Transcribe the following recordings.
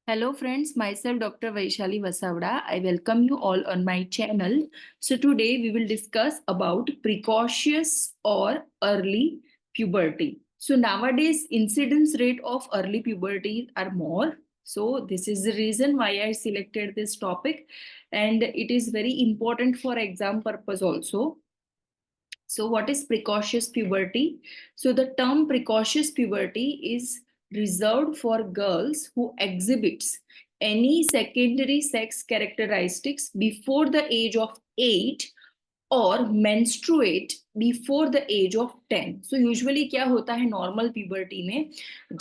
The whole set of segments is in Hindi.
Hello friends, myself Dr. Vaishali Vasavada. I welcome you all on my channel. So today we will discuss about precocious or early puberty. So nowadays incidence rate of early puberty are more. So this is the reason why I selected this topic, and it is very important for exam purpose also. So what is precocious puberty? So the term precocious puberty is reserved for girls who exhibits any secondary sex characteristics before the age of 8 और menstruate before the age of 10. So usually क्या होता है नॉर्मल प्यूबर्टी में,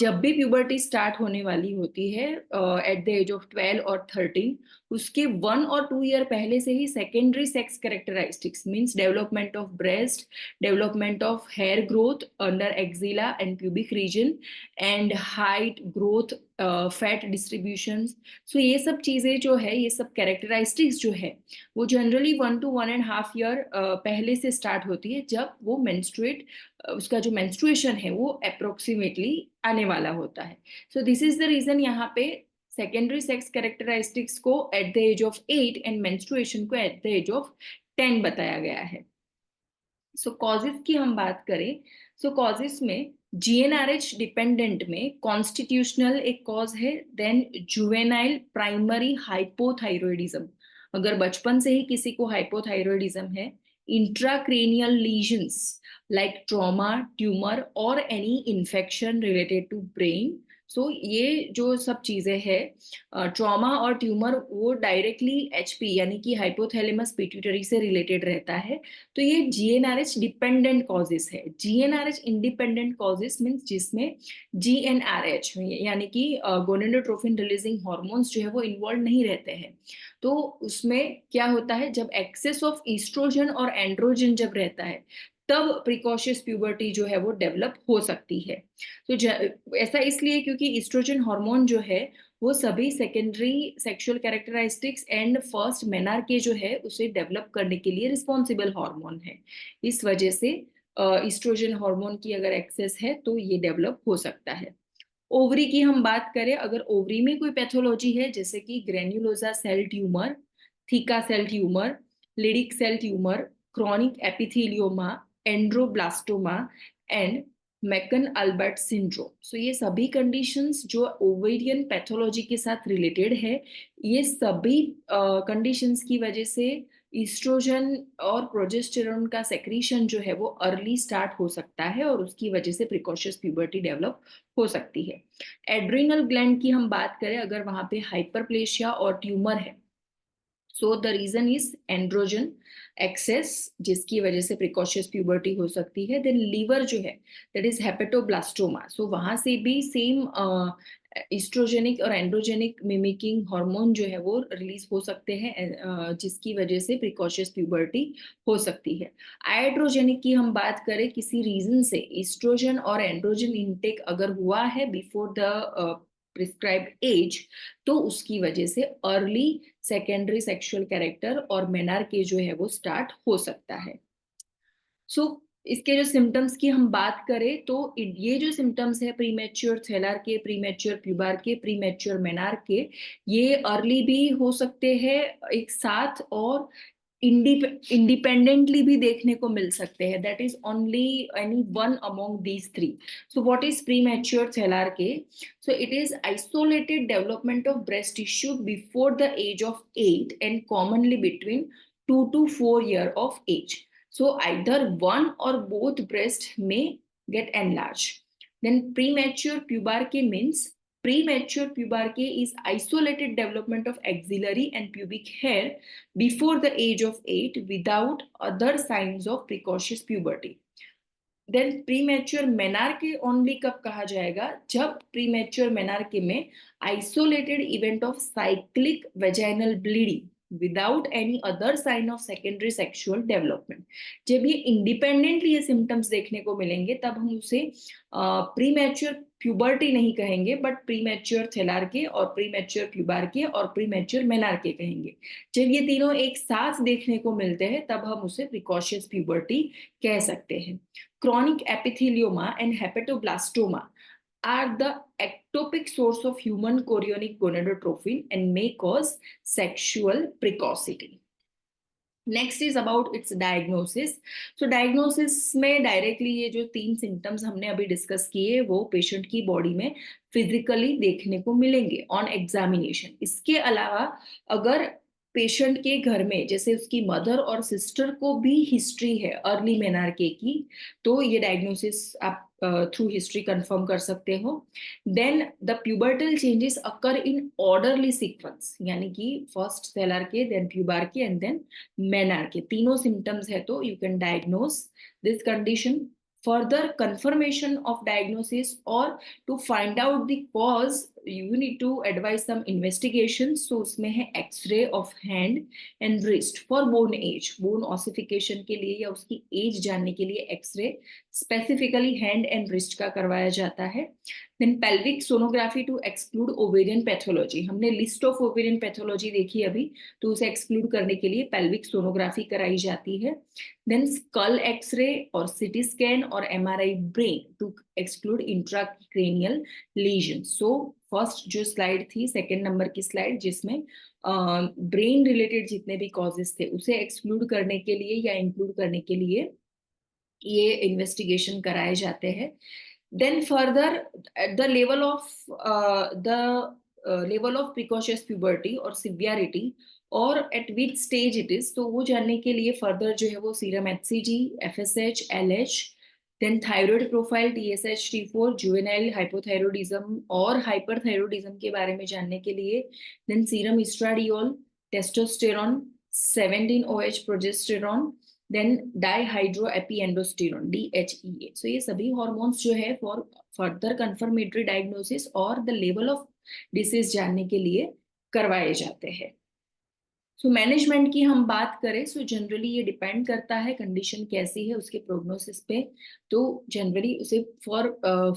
जब भी प्यूबर्टी स्टार्ट होने वाली होती है एट द एज ऑफ 12 और 13, उसके 1 और 2 ईयर पहले से ही secondary sex characteristics means development of breast, development of hair growth under axilla and pubic region and height growth, fat distribution. So ये सब चीजें जो है, ये सब कैरेक्टरिस्टिक्स जो है वो जनरली 1 to 1.5 ईयर पहले से स्टार्ट होती है, जब वो मेंस्ट्रुएट, उसका जो मेंस्ट्रुएशन है वो अप्रोक्सीमेटली आने वाला होता है. So this is the reason यहाँ पे सेकेंडरी सेक्स कैरेक्टरिस्टिक्स को at the age of 8 and menstruation को एट द एज ऑफ 10 बताया गया है. सो कॉजेस की हम बात करें, सो कॉजेस में जीएनआरएच डिपेंडेंट में कॉन्स्टिट्यूशनल एक कॉज है, देन जुवेनाइल प्राइमरी हाइपोथायरॉयडिज्म, अगर बचपन से ही किसी को हाइपोथायरॉयडिज्म है, intracranial lesions like trauma, tumour और any infection related to brain. So ये जो सब चीजें हैं, ट्रॉमा और ट्यूमर, वो डायरेक्टली एचपी यानी कि हाइपोथैलेमस पिट्यूटरी से रिलेटेड रहता है. तो ये जीएनआरएच डिपेंडेंट कॉजेस है. जीएनआरएच इंडिपेंडेंट कॉजेस मींस जिसमें जीएनआरएच यानी कि गोनेडोट्रोफिन रिलीजिंग हार्मोन्स जो है वो इन्वॉल्व नहीं रहते हैं. तो उसमें क्या होता है, जब एक्सेस ऑफ ईस्ट्रोजन और एंड्रोजन जब रहता है, तब प्रिकॉशियस प्यूबर्टी जो है वो डेवलप हो सकती है. तो ऐसा इसलिए क्योंकि ईस्ट्रोजन हार्मोन जो है वो सभी secondary sexual characteristics and first menarche जो है उसे डेवलप करने के लिए रिस्पॉन्सिबल हार्मोन है. इस वजह से ईस्ट्रोजन हार्मोन की अगर एक्सेस है तो ये डेवलप हो सकता है. ओवरी की हम बात करें, अगर ओवरी में कोई पैथोलॉजी है जैसे कि granulosa cell tumour, theca cell tumour, Leydig cell tumour, chronic epithelioma, androblastoma and McCune Albright syndrome. So ये सभी कंडीशंस जो ओवेरियन पैथोलॉजी के साथ रिलेटेड है, ये सभी कंडीशंस की वजह से ईस्ट्रोजन और प्रोजेस्टेरोन का सेक्रीशन जो है वो अर्ली स्टार्ट हो सकता है और उसकी वजह से प्रिकॉशियस प्यूबर्टी डेवलप हो सकती है. एड्रिनल ग्लैंड की हम बात करें, अगर वहां पे हाइपरप्लेशिया और ट्यूमर है, so the reason is androgen excess, जिसकी वजह से प्रिकॉशियस प्यूबर्टी हो सकती है. देन लीवर जो है, दैट इज हेपेटोब्लास्टोमा. सो वहां से भी सेम इस्ट्रोजेनिक और एंड्रोजेनिक मिमिकिंग हार्मोन जो है वो रिलीज हो सकते हैं, जिसकी वजह से प्रिकॉशियस प्यूबर्टी हो सकती है. आइड्रोजेनिक की हम बात करें, किसी रीजन से इस्ट्रोजन और एंड्रोजन इनटेक अगर हुआ है बिफोर द प्रिस्क्राइब्ड एज, तो उसकी वजह से अर्ली सेकेंडरी सेक्सुअल कैरेक्टर और मेनार्के जो है वो स्टार्ट हो सकता है. सो इसके जो सिम्टम्स की हम बात करें, तो ये जो सिम्टम्स है प्रीमेच्योर थेलर के, प्रीमेच्योर प्यूबार के, प्रीमेच्योर मेनार के, ये अर्ली भी हो सकते हैं एक साथ और इंडिपेंडेंटली भी देखने को मिल सकते हैं. That is only any one among these three. So what is premature thelarche के? So it is isolated development of breast tissue before the age of 8 and commonly between 2 to 4 year of age. So either one or both breast may get enlarged. Then premature pubarche means premature pubarche is isolated development of axillary and pubic hair before the age of 8 without other signs of precocious puberty. Then premature menarche only कब कहा जाएगा? जब प्रीमेच्योर मेनार्के में isolated event of cyclic vaginal bleeding without any other sign of secondary sexual development. जब ये इंडिपेंडेंटली ये सिम्टम्स देखने को मिलेंगे, तब हम उसे प्रीमेच्योर प्यूबर्टी नहीं कहेंगे, बट प्रीमेच्योर थेलार्के और प्रीमेच्योर प्यूबार्के और प्रीमेच्योर मेनार्के कहेंगे. जब ये तीनों एक साथ देखने को मिलते हैं, तब हम उसे प्रिकॉशियस प्यूबर्टी कह सकते हैं. Chronic epithelioma and hepatoblastoma, are the ectopic source of human chorionic gonadotrophin and may cause sexual precocity. Next is about it's diagnosis. So diagnosis में डायरेक्टली ये जो 3 सिम्टम्स हमने अभी डिस्कस किए वो पेशेंट की बॉडी में फिजिकली देखने को मिलेंगे ऑन एग्जामिनेशन. इसके अलावा अगर पेशेंट के घर में जैसे उसकी मदर और सिस्टर को भी हिस्ट्री है अर्ली मेनार्के की, तो ये डायग्नोसिस आप थ्रू हिस्ट्री कंफर्म कर सकते हो. Then the pubertal changes occur in orderly sequence, यानी कि फर्स्ट सेलर then pubarche and then menarche. तीनों सिम्टम्स है तो you can diagnose this condition. Further confirmation of diagnosis or to find out the cause, you need to advise some investigations. So उसमें है X-ray of hand and wrist for bone age. Bone ossification के लिए या उसकी age जानने के लिए X-ray specifically hand and wrist का करवाया जाता है. Then pelvic sonography to exclude ovarian pathology. हमने list of ovarian pathology देखी अभी, तो उसे exclude करने के लिए pelvic sonography कराई जाती है. Then skull X-ray और CT scan और MRI brain to exclude intracranial lesions. So first जो slide थी, second number की slide जिसमें ब्रेन रिलेटेड जितने भी कॉजेस थे उसे एक्सक्लूड करने के लिए या इंक्लूड करने के लिए ये इन्वेस्टिगेशन कराए जाते हैं. Then further, at the level of precocious puberty or severity और at which stage it is, तो वो जानने के लिए further जो है वो serum HCG, FSH, LH, then thyroid profile, TSH, T4, juvenile hypothyroidism और hyperthyroidism के बारे में जानने के लिए then serum estradiol, testosterone, 17-OH progesterone, then dihydroepiandrosterone DHEA. So ये सभी हॉर्मोन्स जो है फॉर फर्दर कंफर्मेटरी डायग्नोसिस और द लेवल ऑफ डिसीज जानने के लिए करवाए जाते हैं. सो मैनेजमेंट की हम बात करें, सो जनरली ये डिपेंड करता है कंडीशन कैसी है उसके प्रोग्नोसिस पे. तो जनरली उसे फॉर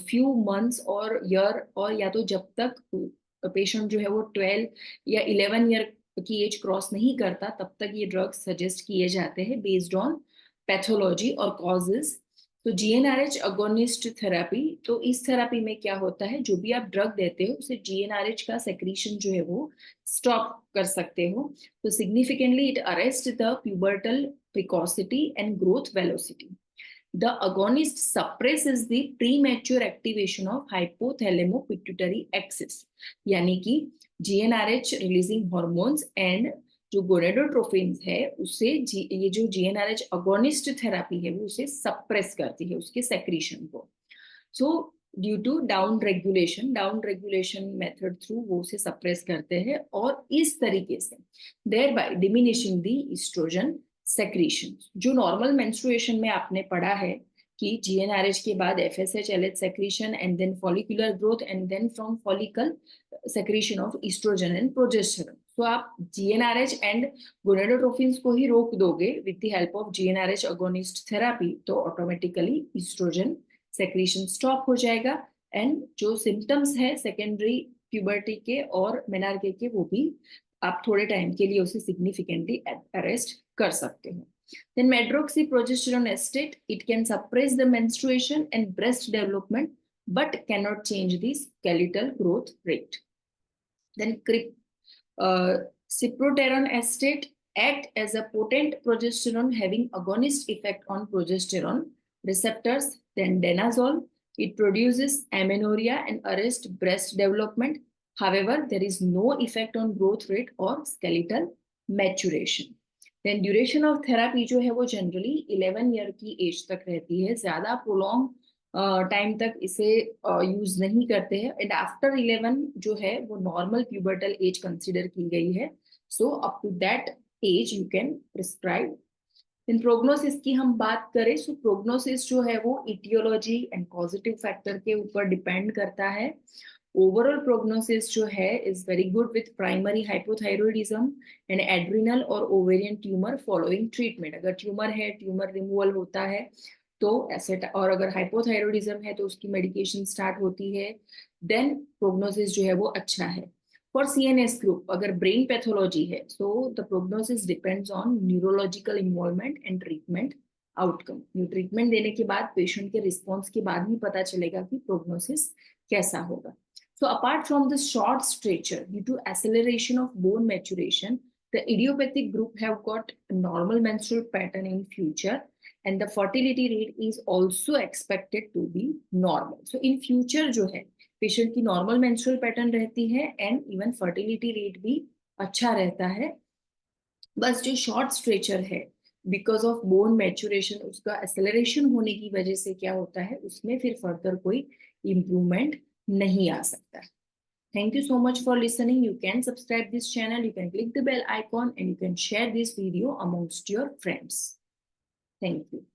फ्यू मंथ्स और ईयर और या तो जब तक पेशेंट जो है वो 12 या 11 ईयर की एज क्रॉस नहीं करता तब तक ये ड्रग्स सजेस्ट किए जाते हैं बेस्ड ऑन पैथोलॉजी और कॉजेज. तो GnRH अगोनिस्ट थेरेपी, तो इस थेरेपी में क्या होता है, जो भी आप ड्रग देते हो उसे GnRH का सेक्रीशन जो है वो स्टॉप कर सकते हो. तो significantly it arrest the pubertal precocity and growth velocity. The agonist suppresses the premature activation of hypothalamo-pituitary axis, यानी कि GnRH releasing hormones and जो गोनेडोट्रोफिन्स है उसे ये जो GnRH अगोनिस्ट थेरेपी है वो उसे सप्रेस करती है उसके सेक्रीशन को. So due to down regulation method through वो उसे सप्रेस करते हैं और इस तरीके से thereby diminishing the oestrogen secretion. जो नॉर्मल मेंस्ट्रुएशन में आपने पढ़ा है कि GnRH के बाद FSH LH secretion and then follicular growth and then from follicle secretion of oestrogen and progesterone. तो आप GnRH एंड गोनेडोट्रोफिन्स को ही रोक दोगे with the help of GnRH agonist therapy, तो ऑटोमेटिकली ईस्ट्रोजन सेक्रीशन स्टॉप हो जाएगा एंड जो सिम्टम्स है सेकेंडरी प्यूबर्टी के और मेनार्के के वो भी आप थोड़े टाइम के लिए उसे सिग्निफिकेंटली अरेस्ट कर सकते हो. Then medroxyprogesterone estate, it can suppress the menstruation and breast development but cannot change the skeletal growth rate. Then cyproterone estate act as a potent progesterone having agonist effect on progesterone receptors. Then danazol, it produces amenorrhea and arrests breast development. However, there is no effect on growth rate or skeletal maturation. Then duration of therapy जो है वो जनरली 11 ईयर की एज तक रहती है, ज्यादा प्रोलॉन्ग टाइम तक इसे यूज नहीं करते हैं एंड आफ्टर 11 जो है वो नॉर्मल प्यूबर्टल एज कंसीडर की गई है. So up to that age you can prescribe. इन प्रोग्नोसिस की हम बात करें, सो प्रोग्नोसिस जो है वो इटियोलॉजी एंड पॉजिटिव फैक्टर के ऊपर डिपेंड करता है. ओवरऑल प्रोग्नोसिस जो है is very good with primary hypothyroidism and adrenal और ओवेरियन ट्यूमर फॉलोइंग ट्रीटमेंट. अगर ट्यूमर है, ट्यूमर रिमूवल होता है तो ऐसे, और अगर हाइपोथायरॉयडिज्म है तो उसकी मेडिकेशन स्टार्ट होती है, देन प्रोग्नोसिस जो है वो अच्छा है. फॉर CNS ग्रुप अगर ब्रेन पैथोलॉजी है, so the prognosis depends on neurological involvement and treatment outcome. Treatment देने के बाद पेशेंट के रिस्पॉन्स के बाद ही पता चलेगा कि प्रोग्नोसिस कैसा होगा. So apart from the short stature due to acceleration of bone maturation, the idiopathic group have got normal menstrual pattern in future, and the fertility rate is also expected to be normal. So in future जो है पेशेंट की नॉर्मल मेंस्ट्रुअल पैटर्न रहती है एंड इवन फर्टिलिटी रेट भी अच्छा रहता है. बस जो शॉर्ट स्ट्रेचर है बिकॉज ऑफ बोन मैचुरेशन उसका एक्सेलरेशन होने की वजह से क्या होता है उसमें फिर फर्दर कोई इम्प्रूवमेंट नहीं आ सकता. Thank you so much for listening. You can subscribe this channel, you can click the bell icon, and you can share this video amongst your friends. Thank you.